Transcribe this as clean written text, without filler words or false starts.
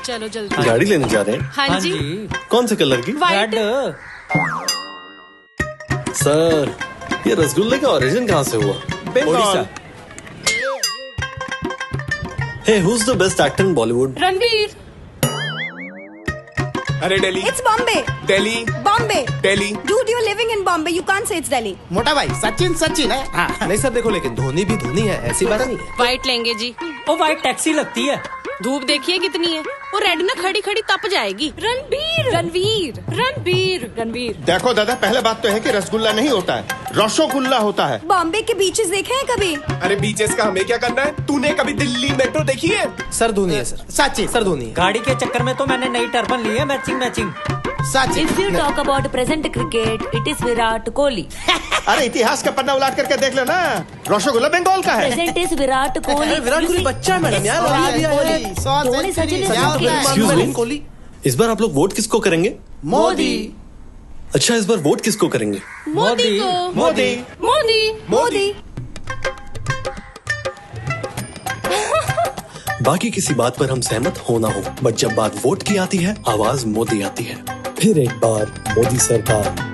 चलो जल्दी। गाड़ी लेने जा रहे हैं? हाँ जी। कौन से कलर की? वाइट। सर, ये रसगुल्ले का ओरिजिन कहाँ से हुआ? Odisha. Hey, who's the best actor in Bollywood? Ranveer. अरे Delhi. It's Bombay. Delhi. Bombay. Delhi. Dude, you're living in Bombay. You can't say it's Delhi. मोटा भाई सचिन है। हाँ। नहीं सर देखो, लेकिन धोनी भी धोनी है, ऐसी बात नहीं है। वाइट लेंगे जी। वो वाइट टैक्सी लगती है। धूप देखिए कितनी है, वो रेड ना खड़ी खड़ी तप जाएगी। रणबीर रणवीर रणबीर रणवीर। देखो दादा, पहले बात तो है कि रसगुल्ला नहीं होता है, रसोगुल्ला होता है। बॉम्बे के बीचेस देखे हैं कभी? अरे बीचेस का हमें क्या करना है? तूने कभी दिल्ली मेट्रो देखी है? सर धोनी है सर। सचिन। सर धोनी है। गाड़ी के चक्कर में तो मैंने नई टर्बन ली है, matching. Sachin. If you talk about present cricket, it is Virat Kohli. अरे इतिहास का पन्ना उलाट करके देख लेना, रसगुल्ला बंगाल का है। Present is Virat Kohli. Virat Kohli बच्चा है मैडम यार। Dhoni Sachin Excuse me? कोहली। इस बार आप लोग वोट किसको करेंगे? मोदी। अच्छा, इस बार वोट किसको करेंगे? मोदी को। मोदी। मोदी। मोदी। बाकी किसी बात पर हम सहमत हो ना हो, बट जब बात वोट की आती है, आवाज मोदी आती है। फिर एक बार मोदी सरकार।